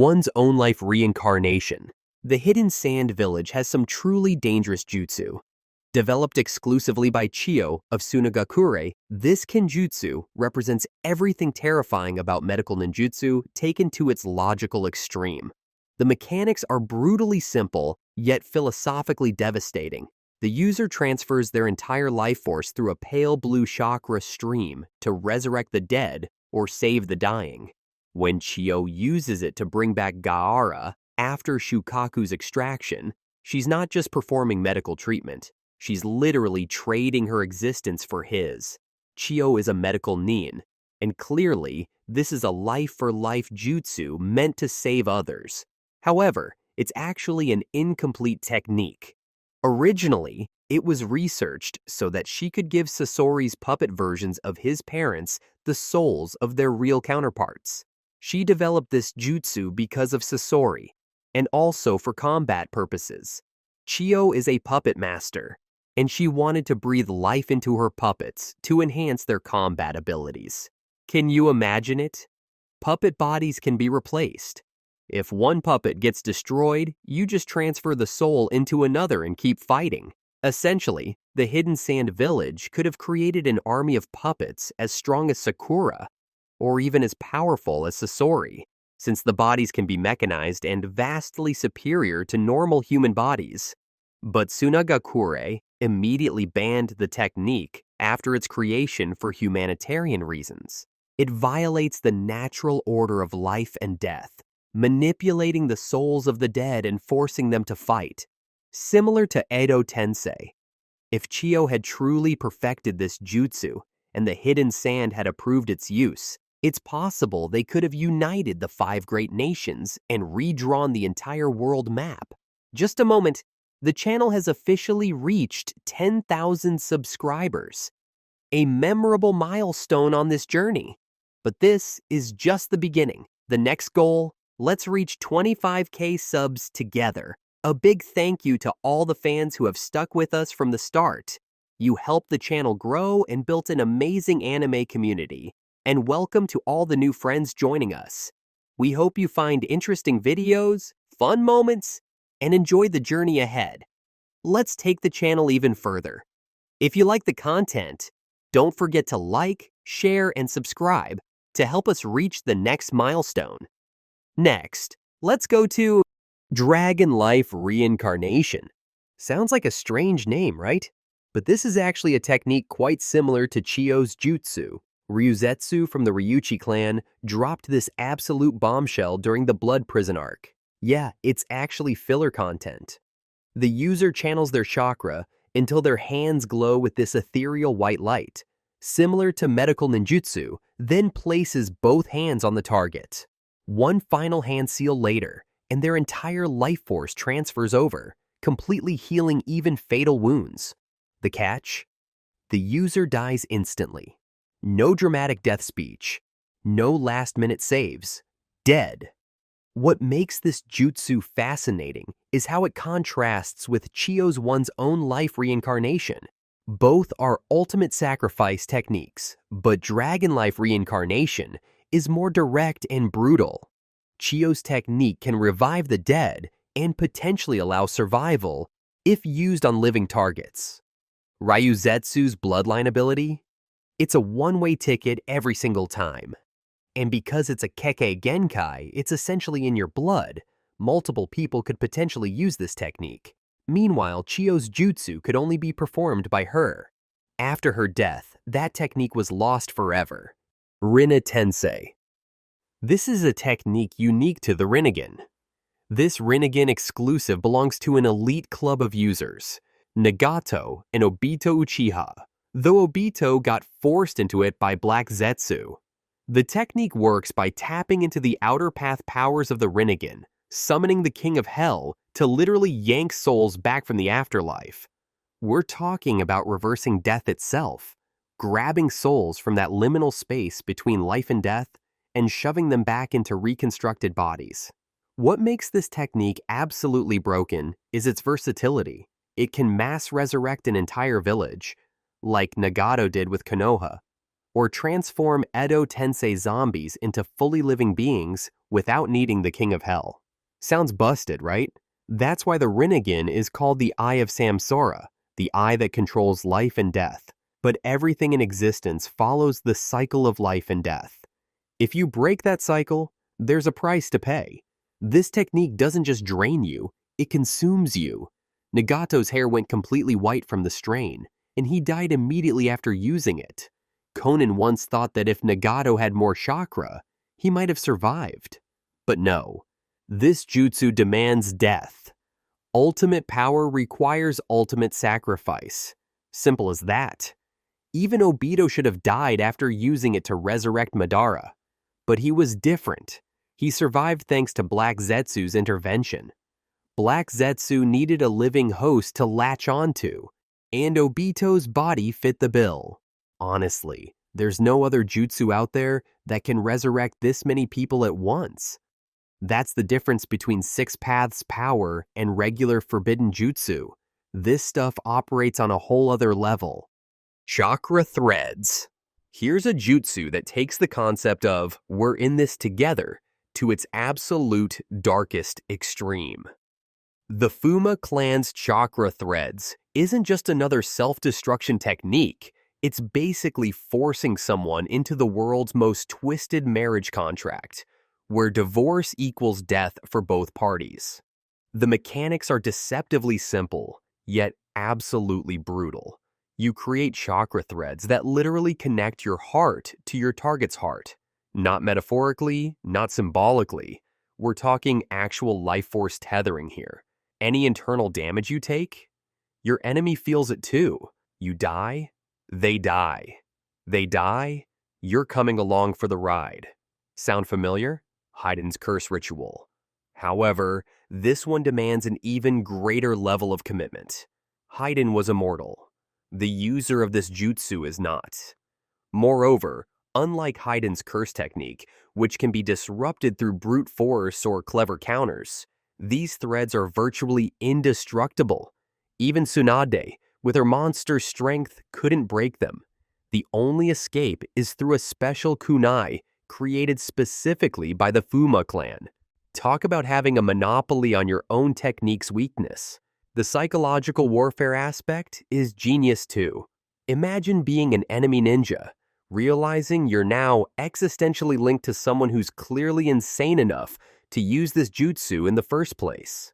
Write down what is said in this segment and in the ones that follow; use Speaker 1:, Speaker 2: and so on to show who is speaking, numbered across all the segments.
Speaker 1: One's own life reincarnation. The Hidden Sand Village has some truly dangerous jutsu. Developed exclusively by Chiyo of Sunagakure, this kinjutsu represents everything terrifying about medical ninjutsu taken to its logical extreme. The mechanics are brutally simple, yet philosophically devastating. The user transfers their entire life force through a pale blue chakra stream to resurrect the dead or save the dying. When Chiyo uses it to bring back Gaara after Shukaku's extraction, she's not just performing medical treatment. She's literally trading her existence for his. Chiyo is a medical-nin, and clearly, this is a life-for-life jutsu meant to save others. However, it's actually an incomplete technique. Originally, it was researched so that she could give Sasori's puppet versions of his parents the souls of their real counterparts. She developed this jutsu because of Sasori, and also for combat purposes. Chiyo is a puppet master, and she wanted to breathe life into her puppets to enhance their combat abilities. Can you imagine it? Puppet bodies can be replaced. If one puppet gets destroyed, you just transfer the soul into another and keep fighting. Essentially, the Hidden Sand Village could have created an army of puppets as strong as Sakura, or even as powerful as Sasori, since the bodies can be mechanized and vastly superior to normal human bodies. But Sunagakure immediately banned the technique after its creation for humanitarian reasons. It violates the natural order of life and death, manipulating the souls of the dead and forcing them to fight. Similar to Edo Tensei, if Chiyo had truly perfected this jutsu and the Hidden Sand had approved its use, it's possible they could have united the 5 great nations and redrawn the entire world map. Just a moment, the channel has officially reached 10,000 subscribers, a memorable milestone on this journey. But this is just the beginning. The next goal, let's reach 25K subs together. A big thank you to all the fans who have stuck with us from the start. You helped the channel grow and built an amazing anime community. And welcome to all the new friends joining us. We hope you find interesting videos, fun moments, and enjoy the journey ahead. Let's take the channel even further. If you like the content, don't forget to like, share, and subscribe to help us reach the next milestone. Next, let's go to Dragon Life Reincarnation. Sounds like a strange name, right? But this is actually a technique quite similar to Chiyo's jutsu. Ryuzetsu from the Ryuchi clan dropped this absolute bombshell during the Blood Prison arc. Yeah, it's actually filler content. The user channels their chakra until their hands glow with this ethereal white light, similar to medical ninjutsu, then places both hands on the target. One final hand seal later, and their entire life force transfers over, completely healing even fatal wounds. The catch? The user dies instantly. No dramatic death speech. No last-minute saves. Dead. What makes this jutsu fascinating is how it contrasts with Chiyo's one's own life reincarnation. Both are ultimate sacrifice techniques, but Dragon Life Reincarnation is more direct and brutal. Chiyo's technique can revive the dead and potentially allow survival if used on living targets. Ryuzetsu's bloodline ability? It's a one-way ticket every single time. And because it's a Kekkei Genkai, it's essentially in your blood. Multiple people could potentially use this technique. Meanwhile, Chiyo's jutsu could only be performed by her. After her death, that technique was lost forever. Rintensei. This is a technique unique to the Rinnegan. This Rinnegan exclusive belongs to an elite club of users, Nagato and Obito Uchiha, though Obito got forced into it by Black Zetsu. The technique works by tapping into the outer path powers of the Rinnegan, summoning the King of Hell to literally yank souls back from the afterlife. We're talking about reversing death itself, grabbing souls from that liminal space between life and death and shoving them back into reconstructed bodies. What makes this technique absolutely broken is its versatility. It can mass resurrect an entire village, like Nagato did with Konoha, or transform Edo Tensei zombies into fully living beings without needing the King of Hell. Sounds busted, right? That's why the Rinnegan is called the Eye of Samsara, the eye that controls life and death. But everything in existence follows the cycle of life and death. If you break that cycle, there's a price to pay. This technique doesn't just drain you, it consumes you. Nagato's hair went completely white from the strain, and he died immediately after using it. Conan once thought that if Nagato had more chakra, he might have survived. But no, this jutsu demands death. Ultimate power requires ultimate sacrifice. Simple as that. Even Obito should have died after using it to resurrect Madara. But he was different. He survived thanks to Black Zetsu's intervention. Black Zetsu needed a living host to latch onto, and Obito's body fit the bill. Honestly, there's no other jutsu out there that can resurrect this many people at once. That's the difference between Six Paths power and regular forbidden jutsu. This stuff operates on a whole other level. Chakra Threads. Here's a jutsu that takes the concept of "we're in this together" to its absolute darkest extreme. The Fuma clan's Chakra Threads isn't just another self-destruction technique, it's basically forcing someone into the world's most twisted marriage contract, where divorce equals death for both parties. The mechanics are deceptively simple, yet absolutely brutal. You create chakra threads that literally connect your heart to your target's heart. Not metaphorically, not symbolically. We're talking actual life force tethering here. Any internal damage you take, your enemy feels it too. You die, they die. They die, you're coming along for the ride. Sound familiar? Heiden's curse ritual. However, this one demands an even greater level of commitment. Heiden was immortal. The user of this jutsu is not. Moreover, unlike Heiden's curse technique, which can be disrupted through brute force or clever counters, these threads are virtually indestructible. Even Tsunade, with her monster strength, couldn't break them. The only escape is through a special kunai created specifically by the Fuma clan. Talk about having a monopoly on your own technique's weakness. The psychological warfare aspect is genius too. Imagine being an enemy ninja, realizing you're now existentially linked to someone who's clearly insane enough to use this jutsu in the first place.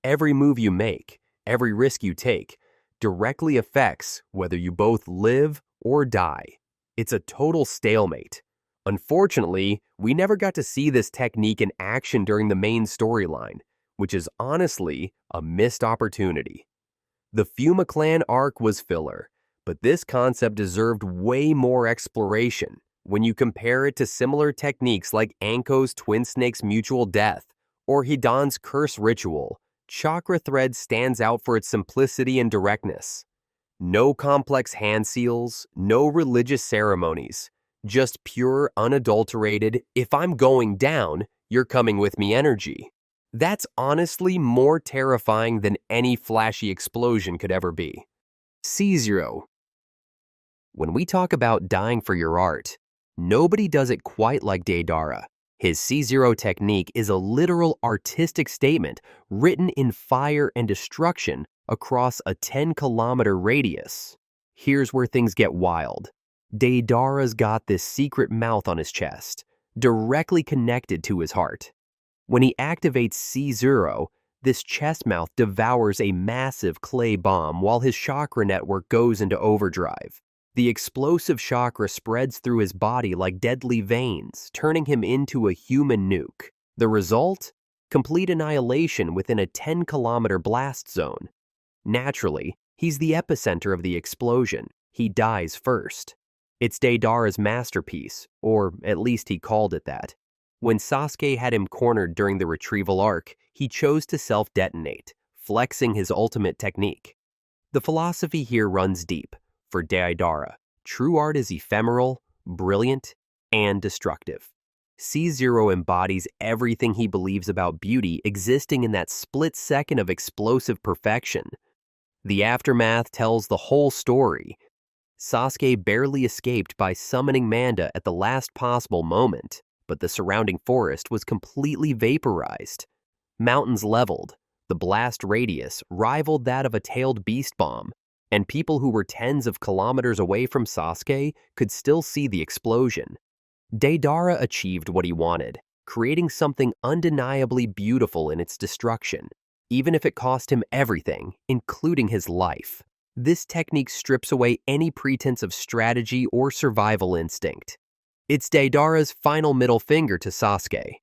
Speaker 1: Every move you make, every risk you take, directly affects whether you both live or die. It's a total stalemate. Unfortunately, we never got to see this technique in action during the main storyline, which is honestly a missed opportunity. The Fuma clan arc was filler, but this concept deserved way more exploration when you compare it to similar techniques like Anko's Twin Snake's mutual death or Hidan's curse ritual. Chakra Thread stands out for its simplicity and directness. No complex hand seals, no religious ceremonies, just pure, unadulterated, if I'm going down, you're coming with me energy. That's honestly more terrifying than any flashy explosion could ever be. C0. When we talk about dying for your art, nobody does it quite like Deidara. His C0 technique is a literal artistic statement written in fire and destruction across a 10-kilometer radius. Here's where things get wild. Deidara's got this secret mouth on his chest, directly connected to his heart. When he activates C0, this chest mouth devours a massive clay bomb while his chakra network goes into overdrive. The explosive chakra spreads through his body like deadly veins, turning him into a human nuke. The result? Complete annihilation within a 10-kilometer blast zone. Naturally, he's the epicenter of the explosion. He dies first. It's Deidara's masterpiece, or at least he called it that. When Sasuke had him cornered during the retrieval arc, he chose to self-detonate, flexing his ultimate technique. The philosophy here runs deep. For Deidara, true art is ephemeral, brilliant, and destructive. C0 embodies everything he believes about beauty existing in that split second of explosive perfection. The aftermath tells the whole story. Sasuke barely escaped by summoning Manda at the last possible moment, but the surrounding forest was completely vaporized. Mountains leveled, the blast radius rivaled that of a tailed beast bomb, and people who were tens of kilometers away from Sasuke could still see the explosion. Deidara achieved what he wanted, creating something undeniably beautiful in its destruction, even if it cost him everything, including his life. This technique strips away any pretense of strategy or survival instinct. It's Deidara's final middle finger to Sasuke.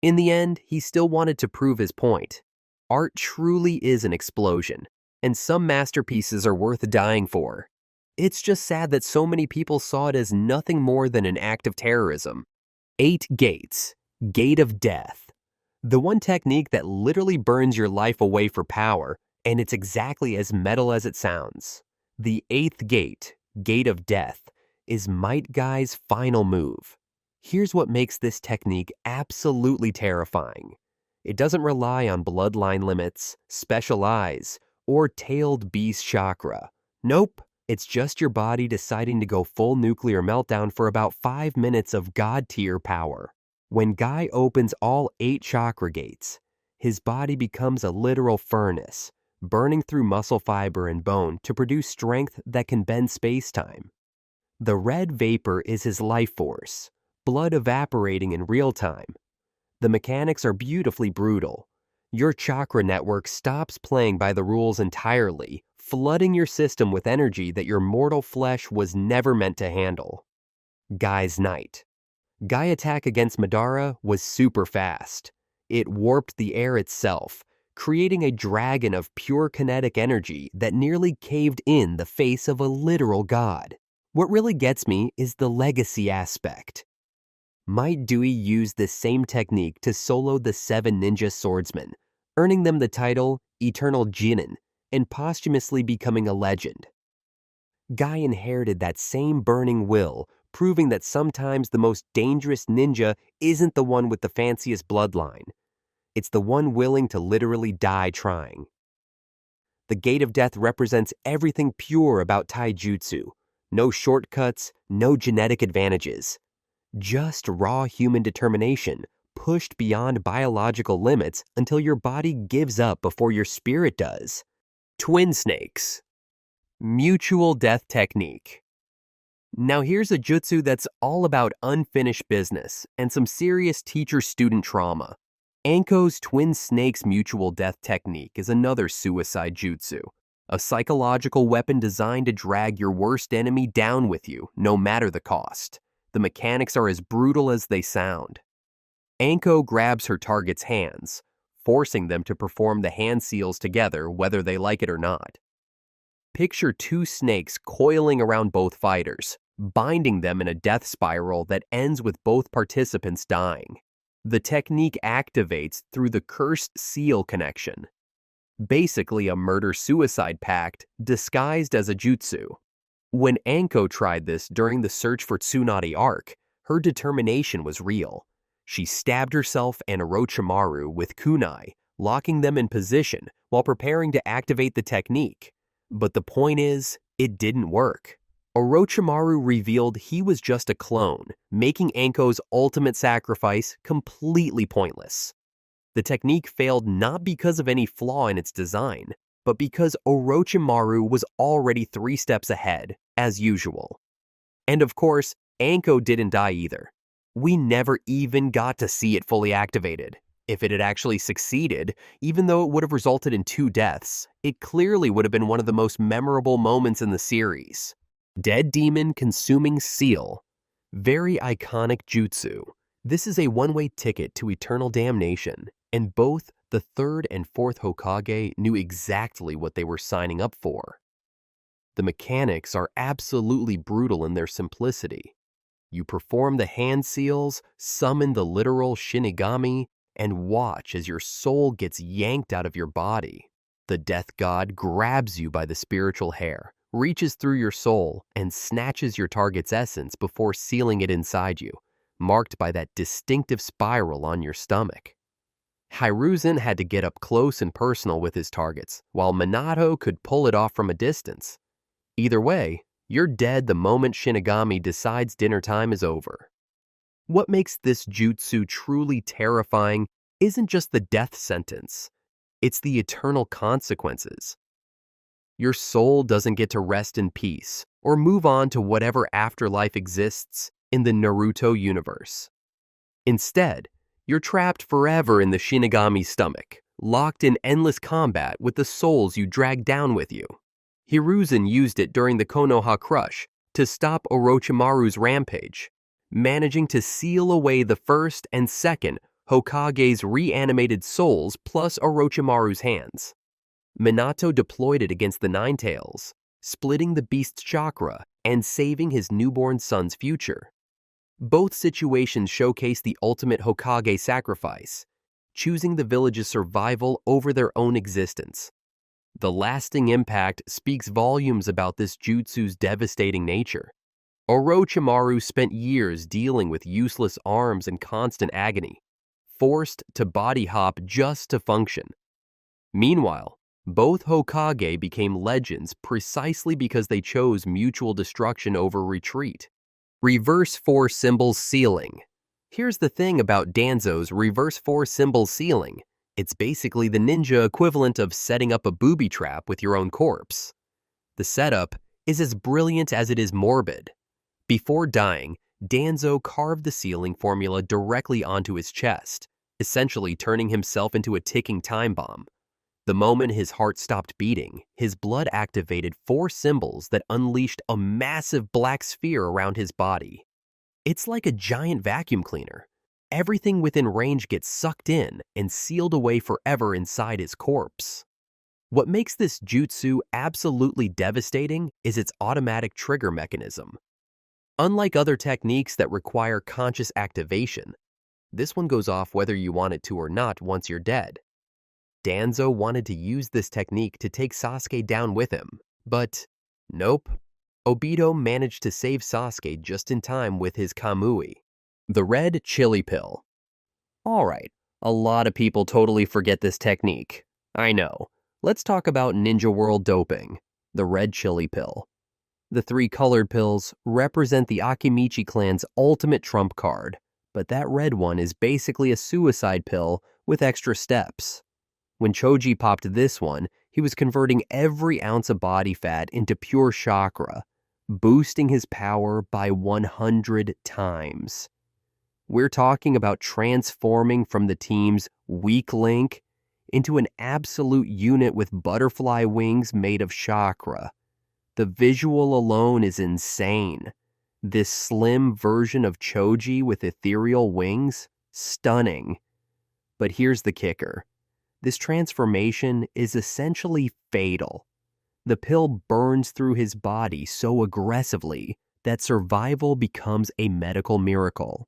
Speaker 1: In the end, he still wanted to prove his point. Art truly is an explosion, and some masterpieces are worth dying for. It's just sad that so many people saw it as nothing more than an act of terrorism. 8 Gates. Gate of Death. The one technique that literally burns your life away for power, and it's exactly as metal as it sounds. The 8th Gate, Gate of Death, is Might Guy's final move. Here's what makes this technique absolutely terrifying. It doesn't rely on bloodline limits, special eyes, or tailed beast chakra. Nope, it's just your body deciding to go full nuclear meltdown for about 5 minutes of god-tier power. When Guy opens all 8 chakra gates, his body becomes a literal furnace, burning through muscle fiber and bone to produce strength that can bend space-time. The red vapor is his life force, blood evaporating in real time. The mechanics are beautifully brutal. Your chakra network stops playing by the rules entirely, flooding your system with energy that your mortal flesh was never meant to handle. Guy's Night. Guy attack against Madara was super fast. It warped the air itself, creating a dragon of pure kinetic energy that nearly caved in the face of a literal god. What really gets me is the legacy aspect. Might Dewey used this same technique to solo the 7 ninja swordsmen, earning them the title Eternal Jinin and posthumously becoming a legend. Guy inherited that same burning will, proving that sometimes the most dangerous ninja isn't the one with the fanciest bloodline. It's the one willing to literally die trying. The Gate of Death represents everything pure about taijutsu. No shortcuts, no genetic advantages. Just raw human determination, pushed beyond biological limits until your body gives up before your spirit does. Twin Snakes. Mutual Death Technique. Now here's a jutsu that's all about unfinished business and some serious teacher-student trauma. Anko's Twin Snakes Mutual Death Technique is another suicide jutsu, a psychological weapon designed to drag your worst enemy down with you, no matter the cost. The mechanics are as brutal as they sound. Anko grabs her target's hands, forcing them to perform the hand seals together whether they like it or not. Picture 2 snakes coiling around both fighters, binding them in a death spiral that ends with both participants dying. The technique activates through the cursed seal connection. Basically a murder-suicide pact disguised as a jutsu. When Anko tried this during the Search for Tsunade arc, her determination was real. She stabbed herself and Orochimaru with kunai, locking them in position while preparing to activate the technique. But the point is, it didn't work. Orochimaru revealed he was just a clone, making Anko's ultimate sacrifice completely pointless. The technique failed not because of any flaw in its design, but because Orochimaru was already 3 steps ahead, as usual. And of course, Anko didn't die either. We never even got to see it fully activated. If it had actually succeeded, even though it would have resulted in 2 deaths, it clearly would have been one of the most memorable moments in the series. Dead Demon Consuming Seal. Very iconic jutsu. This is a one-way ticket to eternal damnation, and both the 3rd and 4th Hokage knew exactly what they were signing up for. The mechanics are absolutely brutal in their simplicity. You perform the hand seals, summon the literal Shinigami, and watch as your soul gets yanked out of your body. The death god grabs you by the spiritual hair, reaches through your soul, and snatches your target's essence before sealing it inside you, marked by that distinctive spiral on your stomach. Hiruzen had to get up close and personal with his targets, while Minato could pull it off from a distance. Either way, You're dead the moment Shinigami decides dinner time is over. What makes this jutsu truly terrifying isn't just the death sentence, it's the eternal consequences. Your soul doesn't get to rest in peace or move on to whatever afterlife exists in the Naruto universe. Instead, you're trapped forever in the Shinigami's stomach, locked in endless combat with the souls you dragged down with you. Hiruzen used it during the Konoha Crush to stop Orochimaru's rampage, managing to seal away the first and second Hokage's reanimated souls plus Orochimaru's hands. Minato deployed it against the Ninetales, splitting the beast's chakra and saving his newborn son's future. Both situations showcase the ultimate Hokage sacrifice, choosing the village's survival over their own existence. The lasting impact speaks volumes about this jutsu's devastating nature. Orochimaru spent years dealing with useless arms and constant agony, forced to body hop just to function. Meanwhile, both Hokage became legends precisely because they chose mutual destruction over retreat. Reverse 4 symbol sealing. Here's the thing about Danzo's reverse 4 symbol sealing. It's basically the ninja equivalent of setting up a booby trap with your own corpse. The setup is as brilliant as it is morbid. Before dying, Danzo carved the sealing formula directly onto his chest, essentially turning himself into a ticking time bomb. The moment his heart stopped beating, his blood activated 4 symbols that unleashed a massive black sphere around his body. It's like a giant vacuum cleaner. Everything within range gets sucked in and sealed away forever inside his corpse. What makes this jutsu absolutely devastating is its automatic trigger mechanism. Unlike other techniques that require conscious activation, this one goes off whether you want it to or not once you're dead. Danzo wanted to use this technique to take Sasuke down with him, but nope. Obito managed to save Sasuke just in time with his Kamui. The red chili pill. Alright, a lot of people totally forget this technique. I know. Let's talk about Ninja World doping, the red chili pill. The 3 colored pills represent the Akimichi clan's ultimate trump card, but that red one is basically a suicide pill with extra steps. When Choji popped this one, he was converting every ounce of body fat into pure chakra, boosting his power by 100 times. We're talking about transforming from the team's weak link into an absolute unit with butterfly wings made of chakra. The visual alone is insane. This slim version of Choji with ethereal wings? Stunning. But here's the kicker. This transformation is essentially fatal. The pill burns through his body so aggressively that survival becomes a medical miracle.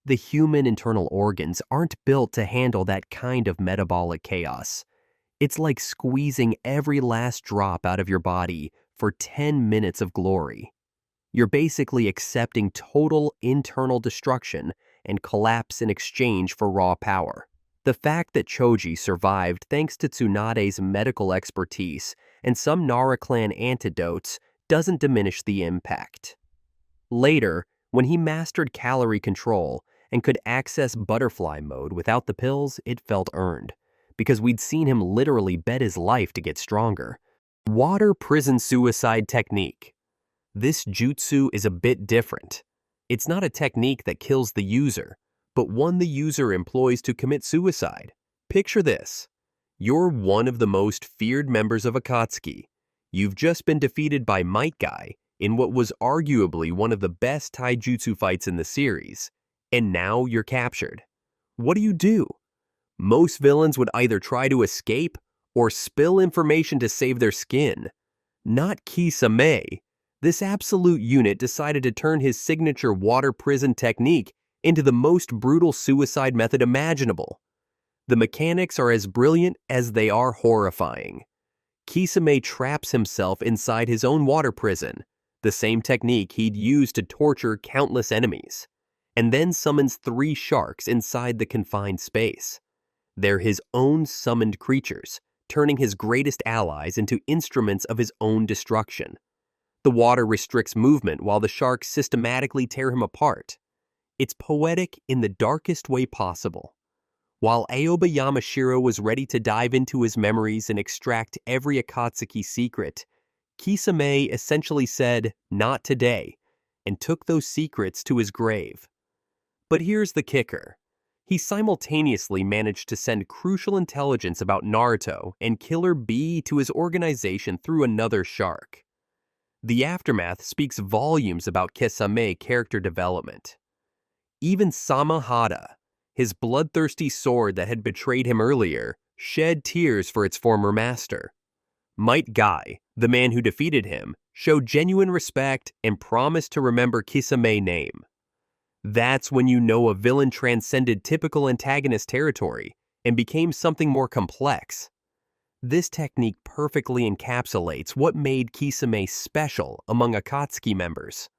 Speaker 1: The human internal organs aren't built to handle that kind of metabolic chaos. It's like squeezing every last drop out of your body for 10 minutes of glory. You're basically accepting total internal destruction and collapse in exchange for raw power. The fact that Choji survived thanks to Tsunade's medical expertise and some Nara clan antidotes doesn't diminish the impact. Later, when he mastered calorie control and could access butterfly mode without the pills, it felt earned, because we'd seen him literally bet his life to get stronger. Water prison suicide technique. This jutsu is a bit different. It's not a technique that kills the user, but one the user employs to commit suicide. Picture this. You're one of the most feared members of Akatsuki. You've just been defeated by Might Guy in what was arguably one of the best taijutsu fights in the series, and now you're captured. What do? Most villains would either try to escape or spill information to save their skin. Not Kisame. This absolute unit decided to turn his signature water prison technique into the most brutal suicide method imaginable. The mechanics are as brilliant as they are horrifying. Kisame traps himself inside his own water prison, the same technique he'd used to torture countless enemies, and then summons 3 sharks inside the confined space. They're his own summoned creatures, turning his greatest allies into instruments of his own destruction. The water restricts movement while the sharks systematically tear him apart. It's poetic in the darkest way possible. While Aoba Yamashiro was ready to dive into his memories and extract every Akatsuki secret, Kisame essentially said, "Not today," and took those secrets to his grave. But here's the kicker. He simultaneously managed to send crucial intelligence about Naruto and Killer Bee to his organization through another shark. The aftermath speaks volumes about Kisame character development. Even Samahada, his bloodthirsty sword that had betrayed him earlier, shed tears for its former master. Might Guy, the man who defeated him, showed genuine respect and promised to remember Kisame's name. That's when you know a villain transcended typical antagonist territory and became something more complex. This technique perfectly encapsulates what made Kisame special among Akatsuki members.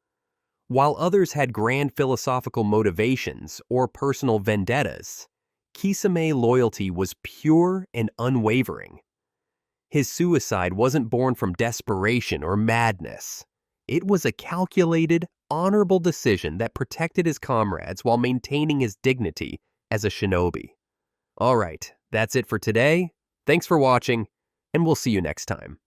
Speaker 1: While others had grand philosophical motivations or personal vendettas, Kisame's loyalty was pure and unwavering. His suicide wasn't born from desperation or madness. It was a calculated, honorable decision that protected his comrades while maintaining his dignity as a shinobi. Alright, that's it for today. Thanks for watching, and we'll see you next time.